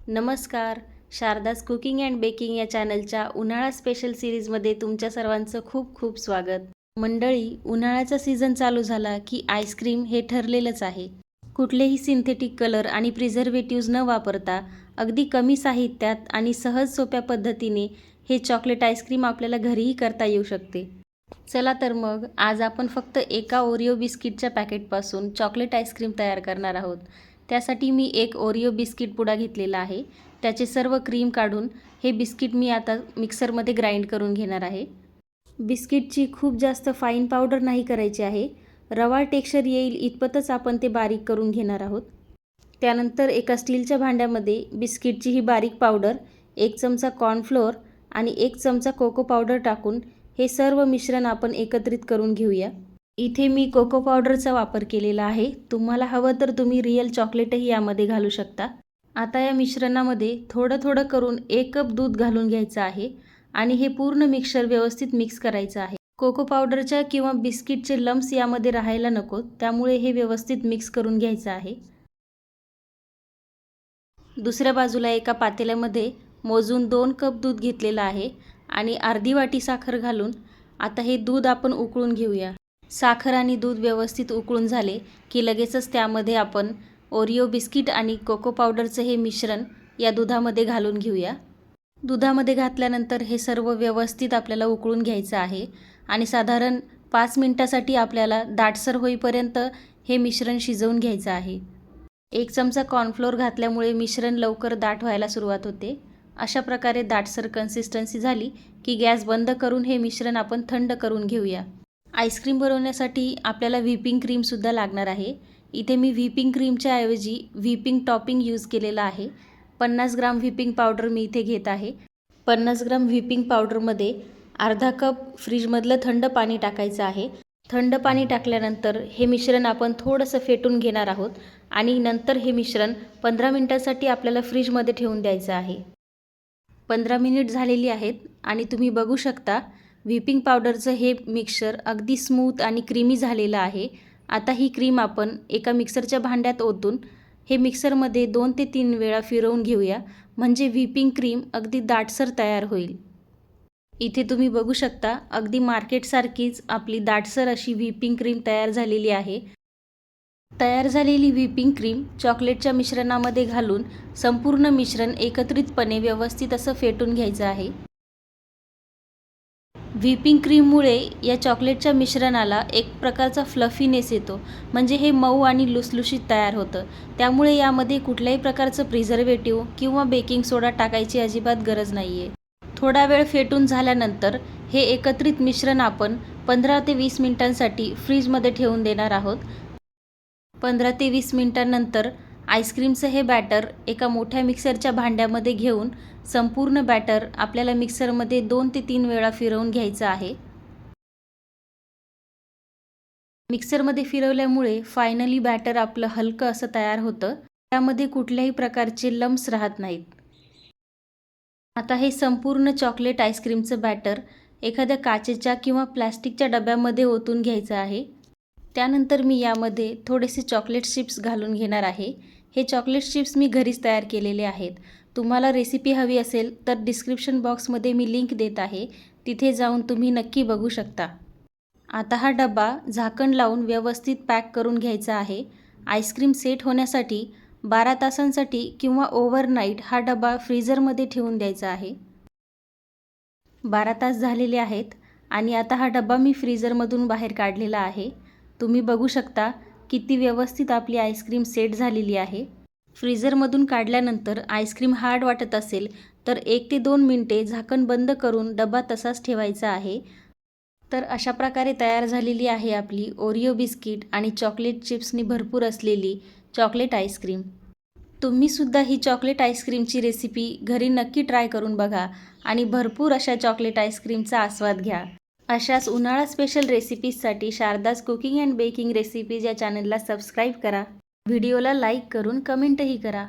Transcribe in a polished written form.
नमस्कार. शारदाज cooking and baking या चॅनलच्या उन्हाळा स्पेशल सिरीजमध्ये तुमच्या सर्वांचं खूप खूप स्वागत. मंडळी, उन्हाळ्याचा सीझन चालू झाला की आईस्क्रीम हे ठरलेलंच आहे. कुठलेही सिंथेटिक कलर आणि प्रिझर्वेटिव्ज न वापरता अगदी कमी साहित्यात आणि सहज सोप्या पद्धतीने हे चॉकलेट आईस्क्रीम आपल्याला घरीही करता येऊ शकते. चला तर मग आज आपण फक्त एका ओरिओ बिस्किटच्या पॅकेटपासून चॉकलेट आईस्क्रीम तयार करणार आहोत. त्यासाठी मी एक ओरिओ बिस्किट पुडा घेतलेला आहे. त्याचे सर्व क्रीम काढून हे बिस्किट मी आता मिक्सरमध्ये ग्राइंड करून घेणार आहे. बिस्किटची खूप जास्त फाईन पावडर नाही करायची आहे. रवाळ टेक्स्चर येईल इतपतच आपण ते बारीक करून घेणार आहोत. त्यानंतर एका स्टीलच्या भांड्यामध्ये बिस्किटची ही बारीक पावडर, 1 चमचा कॉर्नफ्लोअर आणि 1 चमचा कोको पावडर टाकून हे सर्व मिश्रण आपण एकत्रित करून घेऊया. इथे मी कोको पावडरचा वापर केलेला आहे. तुम्हाला हवं तर तुम्ही रिअल चॉकलेटही यामध्ये घालू शकता. आता या मिश्रणामध्ये थोडं थोडं करून 1 कप दूध घालून घ्यायचं आहे आणि हे पूर्ण मिक्सचर व्यवस्थित मिक्स करायचं आहे. कोको पावडरच्या किंवा बिस्किटचे लम्स यामध्ये राहायला नको, त्यामुळे हे व्यवस्थित मिक्स करून घ्यायचं आहे. दुसऱ्या बाजूला एका पातेल्यामध्ये मोजून 2 कप दूध घेतलेलं आहे आणि अर्धी वाटी साखर घालून आता हे दूध आपण उकळून घेऊया. साखर आणि दूध व्यवस्थित उकळून झाले की लगेचच त्यामध्ये आपण ओरिओ बिस्किट आणि कोको पावडरचं हे मिश्रण या दुधामध्ये घालून घेऊया. दुधामध्ये घातल्यानंतर हे सर्व व्यवस्थित आपल्याला उकळून घ्यायचं आहे आणि साधारण 5 मिनिटासाठी आपल्याला दाटसर होईपर्यंत हे मिश्रण शिजवून घ्यायचं आहे. 1 चमचा कॉर्नफ्लोअर घातल्यामुळे मिश्रण लवकर दाट व्हायला सुरुवात होते. अशा प्रकारे दाटसर कन्सिस्टन्सी झाली की गॅस बंद करून हे मिश्रण आपण थंड करून घेऊया. आईस्क्रीम बनवण्यासाठी आपल्याला व्हिपिंग क्रीमसुद्धा लागणार आहे. इथे मी व्हिपिंग क्रीमच्या ऐवजी व्हिपिंग टॉपिंग यूज केलेलं आहे. 50 ग्राम व्हिपिंग पावडर मी इथे घेत आहे. 50 ग्राम व्हिपिंग पावडरमध्ये अर्धा कप फ्रीजमधलं थंड पाणी टाकायचं आहे. थंड पाणी टाकल्यानंतर हे मिश्रण आपण थोडंसं फेटून घेणार आहोत आणि नंतर हे मिश्रण 15 मिनिटांसाठी आपल्याला फ्रीजमध्ये ठेवून द्यायचं आहे. 15 मिनिट झालेली आहेत आणि तुम्ही बघू शकता व्हिपिंग पावडरचं हे मिक्सचर अगदी स्मूथ आणि क्रीमी झालेलं आहे. आता ही क्रीम आपण एका मिक्सरच्या भांड्यात ओतून हे मिक्सरमध्ये 2 ते 3 वेळा फिरवून घेऊया, म्हणजे व्हिपिंग क्रीम अगदी दाटसर तयार होईल. इथे तुम्ही बघू शकता अगदी मार्केटसारखीच आपली दाटसर अशी व्हिपिंग क्रीम तयार झालेली आहे. तयार झालेली व्हिपिंग क्रीम चॉकलेटच्या मिश्रणामध्ये घालून संपूर्ण मिश्रण एकत्रितपणे व्यवस्थित असं फेटून घ्यायचं आहे. व्हिपिंग क्रीममुळे या चॉकलेटच्या मिश्रणाला एक प्रकारचा फ्लफीनेस येतो, म्हणजे हे मऊ आणि लुसलुशीत तयार होतं. त्यामुळे यामध्ये कुठल्याही प्रकारचं प्रिझर्वेटिव्ह किंवा बेकिंग सोडा टाकायची अजिबात गरज नाही आहे. थोडा वेळ फेटून झाल्यानंतर हे एकत्रित मिश्रण आपण 15 ते 20 मिनिटांसाठी फ्रीजमध्ये ठेवून देणार आहोत. 15 ते 20 मिनिटांनंतर आईस्क्रीमचं हे बॅटर एका मोठ्या मिक्सरच्या भांड्यामध्ये घेऊन संपूर्ण बॅटर आपल्याला मिक्सरमध्ये 2 ते 3 वेळा फिरवून घ्यायचं आहे. मिक्सरमध्ये फिरवल्यामुळे फायनली बॅटर आपलं हलकं असं तयार होतं. त्यामध्ये कुठल्याही प्रकारचे लम्स राहत नाहीत. आता हे संपूर्ण चॉकलेट आईस्क्रीमचं बॅटर एखाद्या काचेच्या किंवा प्लॅस्टिकच्या डब्यामध्ये ओतून घ्यायचं आहे. त्यानंतर मी यामध्ये थोडेसे चॉकलेट चिप्स घालून घेणार आहे. हे चॉकलेट चिप्स मी घरीच तयार केलेले आहेत. तुम्हाला रेसिपी हवी असेल तर डिस्क्रिप्शन बॉक्समध्ये मी लिंक देत आहे, तिथे जाऊन तुम्ही नक्की बघू शकता. आता हा डबा झाकण लावून व्यवस्थित पॅक करून घ्यायचा आहे. आईस्क्रीम सेट होण्यासाठी 12 तासांसाठी किंवा ओव्हरनाईट हा डबा फ्रीझरमध्ये ठेवून द्यायचा आहे. 12 तास झालेले आहेत आणि आता हा डबा मी फ्रीझरमधून बाहेर काढलेला आहे. तुम्ही बघू शकता किती व्यवस्थित आपली आईस्क्रीम सेट झालेली आहे. फ्रीझरमधून काढल्यानंतर आईस्क्रीम हार्ड वाटत असेल तर 1 ते 2 मिनिटे झाकण बंद करून डबा तसाच ठेवायचा आहे. तर अशा प्रकारे तयार झालेली आहे आपली ओरिओ बिस्किट आणि चॉकलेट चिप्सनी भरपूर असलेली चॉकलेट आईस्क्रीम. तुम्हीसुद्धा ही चॉकलेट आईस्क्रीमची रेसिपी घरी नक्की ट्राय करून बघा आणि भरपूर अशा चॉकलेट आईस्क्रीमचा आस्वाद घ्या. अशाच उन्हाळा स्पेशल रेसिपीजसाठी Sharda's cooking and baking recipes या चॅनलला सबस्क्राईब करा. व्हिडिओला लाईक करून कमेंटही करा.